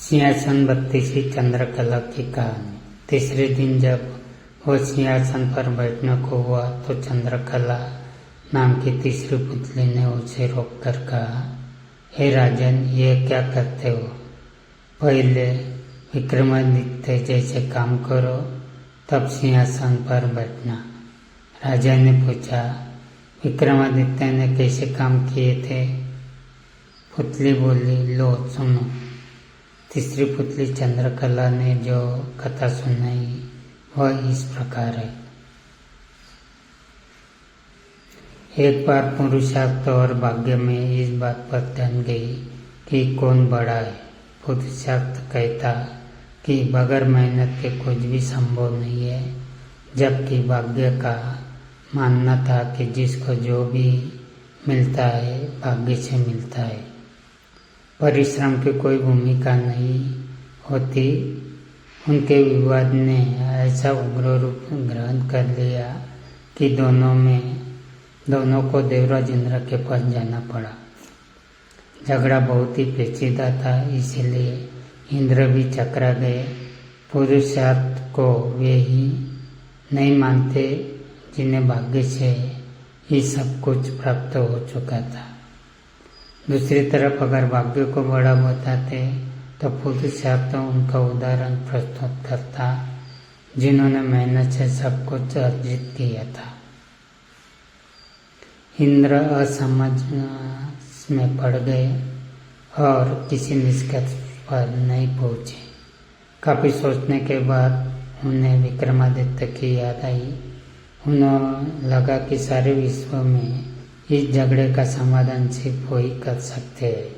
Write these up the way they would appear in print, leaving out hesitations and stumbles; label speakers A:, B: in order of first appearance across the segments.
A: सिंहासन बत्तीसी चंद्रकला की कहानी। तीसरे दिन जब वो सिंहासन पर बैठने को हुआ तो चंद्रकला नाम की तीसरी पुतली ने उसे रोककर कहा, हे राजन, ये क्या करते हो? पहले विक्रमादित्य जैसे काम करो, तब सिंहासन पर बैठना। राजा ने पूछा, विक्रमादित्य ने कैसे काम किए थे? पुतली बोली, लो सुनो। तीसरी पुतली चंद्रकला ने जो कथा सुनाई वह इस प्रकार है। एक बार पुरुषार्थ और भाग्य में इस बात पर ध्यान गई कि कौन बड़ा है। पुरुषार्थ कहता कि बगैर मेहनत के कुछ भी संभव नहीं है, जबकि भाग्य का मानना था कि जिसको जो भी मिलता है भाग्य से मिलता है। परिश्रम की कोई भूमिका नहीं होती। उनके विवाद ने ऐसा उग्र रूप ग्रहण कर लिया कि दोनों को देवराज इंद्र के पास जाना पड़ा। झगड़ा बहुत ही पेचीदा था, इसलिए इंद्र भी चकरा गए। पुरुषार्थ को वे ही नहीं मानते जिन्हें भाग्य से ही सब कुछ प्राप्त हो चुका था। दूसरी तरफ अगर भाग्य को बड़ा बताते तो पुरुषार्थ उनका उदाहरण प्रस्तुत करता, जिन्होंने मेहनत से सब कुछ अर्जित किया था। इंद्र असमंजस में पड़ गए और किसी निष्कर्ष पर नहीं पहुंचे। काफी सोचने के बाद उन्हें विक्रमादित्य की याद आई। उन्हें लगा कि सारे विश्व में इस झगड़े का समाधान सिर्फ वही कर सकते हैं।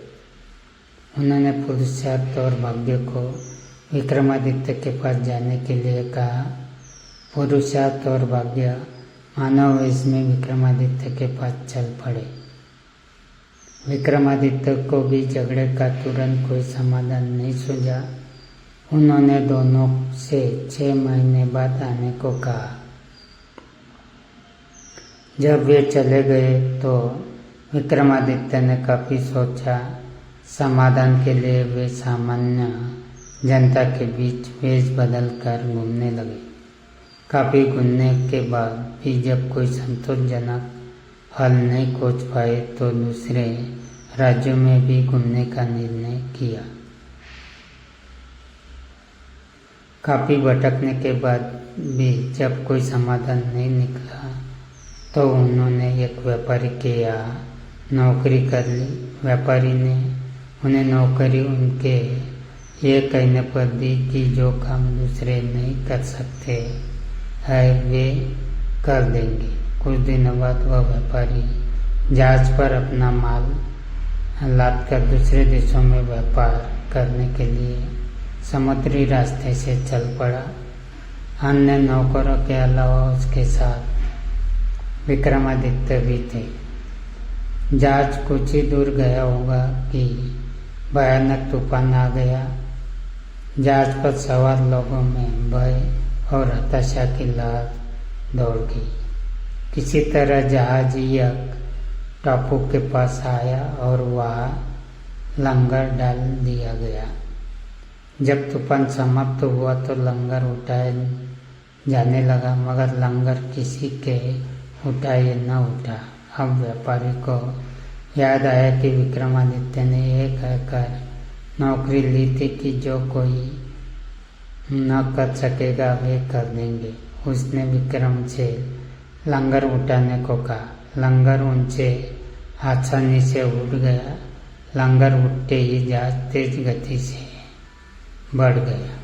A: उन्होंने पुरुषार्थ और भाग्य को विक्रमादित्य के पास जाने के लिए कहा। पुरुषार्थ और भाग्य मानव वेश में विक्रमादित्य के पास चल पड़े। विक्रमादित्य को भी झगड़े का तुरंत कोई समाधान नहीं सूझा। उन्होंने दोनों से 6 महीने बाद आने को कहा। जब वे चले गए तो विक्रमादित्य ने काफी सोचा। समाधान के लिए वे सामान्य जनता के बीच वेश बदल कर घूमने लगे। काफी घूमने के बाद भी जब कोई संतोषजनक हल नहीं खोज पाए तो दूसरे राज्यों में भी घूमने का निर्णय किया। काफी भटकने के बाद भी जब कोई समाधान नहीं निकला तो उन्होंने एक व्यापारी के यहाँ नौकरी कर ली। व्यापारी ने उन्हें नौकरी उनके ये कहने पर दी कि जो काम दूसरे नहीं कर सकते है वे कर देंगे। कुछ दिनों बाद वह व्यापारी जहाज पर अपना माल लादकर दूसरे देशों में व्यापार करने के लिए समुद्री रास्ते से चल पड़ा। अन्य नौकरों के अलावा उसके साथ विक्रमादित्य भी थे। जहाज कुछ ही दूर गया होगा कि भयानक तूफान आ गया। जहाज पर सवार लोगों में भय और हताशा की लहर दौड़ गई। किसी तरह जहाज एक टापू के पास आया और वहाँ लंगर डाल दिया गया। जब तूफान समाप्त हुआ तो लंगर उठाया जाने लगा, मगर लंगर किसी के उठाए न उठा। अब व्यापारी को याद आया कि विक्रमादित्य ने ये कहकर नौकरी ली थी कि जो कोई न कर सकेगा वे कर देंगे। उसने विक्रम से लंगर उठाने को कहा। लंगर उनसे आसानी से उठ गया। लंगर उठते ही जहाज तेज गति से बढ़ गया,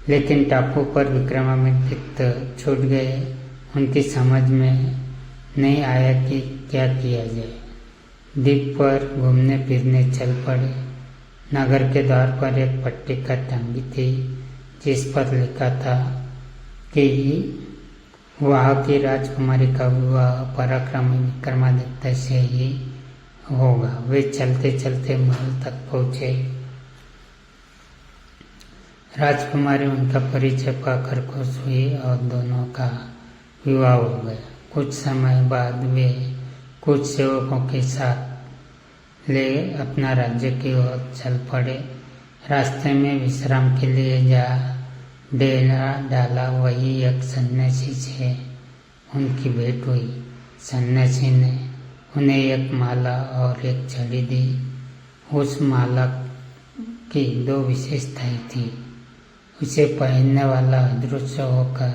A: लेकिन टापू पर विक्रमादित्य छूट गए। उनकी समझ में नहीं आया कि क्या किया जाए। द्वीप पर घूमने फिरने चल पड़े। नगर के द्वार पर एक पट्टिका टंगी थी जिस पर लिखा था कि वहाँ की राजकुमारी का विवाह पराक्रमी विक्रमादित्य से ही होगा। वे चलते चलते महल तक पहुँचे। राजकुमारी उनका परिचय पाकर खुश हुई और दोनों का विवाह हो गया। कुछ समय बाद वे कुछ सेवकों के साथ ले अपना राज्य की ओर चल पड़े। रास्ते में विश्राम के लिए जा डेरा डाला। वही एक सन्यासी से उनकी भेंट हुई। सन्यासी ने उन्हें एक माला और एक छड़ी दी। उस माला की 2 विशेषताएं थी। उसे पहनने वाला अदृश्य होकर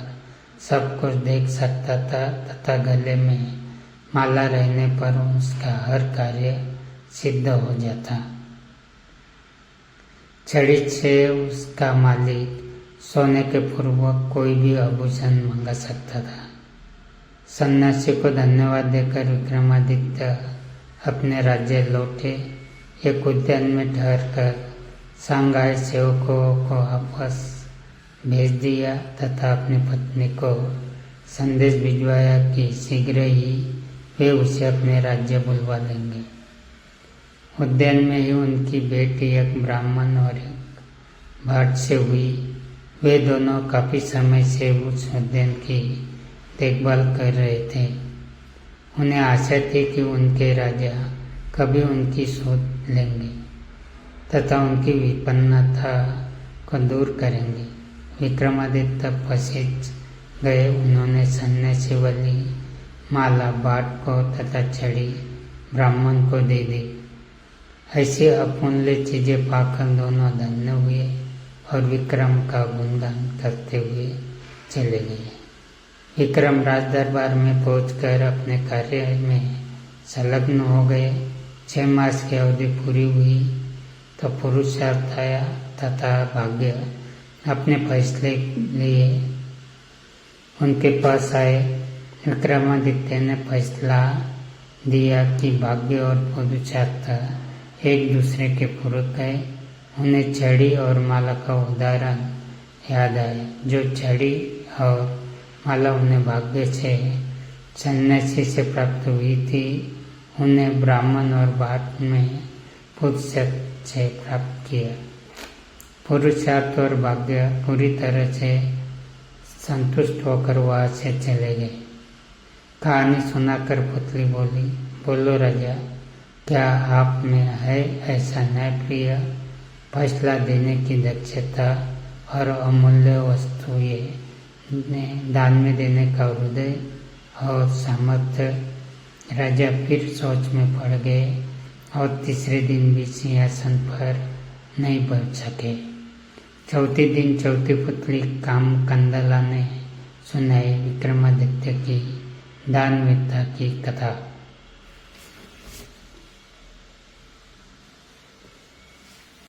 A: सब कुछ देख सकता था तथा गले में माला रहने पर उसका हर कार्य सिद्ध हो जाता। छड़ी से उसका मालिक सोने के पूर्व कोई भी आभूषण मंगा सकता था। सन्यासी को धन्यवाद देकर विक्रमादित्य अपने राज्य लौटे। एक उद्यान में ठहरकर सांघाई सेवकों को वापस भेज दिया तथा अपनी पत्नी को संदेश भिजवाया कि शीघ्र ही वे उसे अपने राज्य बुलवा लेंगे। उद्यान में ही उनकी बेटी एक ब्राह्मण और एक भाट से हुई। वे दोनों काफी समय से उस उद्यान की देखभाल कर रहे थे। उन्हें आशा थी कि उनके राजा कभी उनकी शोध लेंगे तथा उनकी विपन्नता को दूर करेंगे। विक्रमादित्य पसीज गए। उन्होंने सन्यासी वाली माला भाट को तथा छड़ी ब्राह्मण को दे दी। ऐसी अमूल्य चीजें पाकर दोनों धन्य हुए और विक्रम का गुणगान करते हुए चले गए। विक्रम राज दरबार में पहुंचकर अपने कार्य में संलग्न हो गए। 6 मास की अवधि पूरी हुई तो पुरुषार्थ आया तथा भाग्य अपने फैसले लिए उनके पास आए। विक्रमादित्य ने फैसला दिया कि भाग्य और पुरुषार्थ एक दूसरे के पूरक है। उन्हें छड़ी और माला का उदाहरण याद आए। जो छड़ी और माला उन्हें भाग्य से सन्यासी से प्राप्त हुई थी, उन्हें ब्राह्मण और भाट में पुरुषार्थ से प्राप्त किया। पुरुषार्थ और भाग्य पूरी तरह से संतुष्ट होकर वहां से चले गए। कहानी सुनाकर पुतली बोली, बोलो राजा, क्या आप में है ऐसा न्यायप्रिय, फैसला देने की दक्षता और अमूल्य वस्तुएं दान में देने का हृदय और सामर्थ्य। राजा फिर सोच में पड़ गए और तीसरे दिन भी सिंहासन पर नहीं बैठ सके। चौथे दिन चौथी पुतली कामकंदला ने सुनाई विक्रमादित्य की दानवीरता की कथा।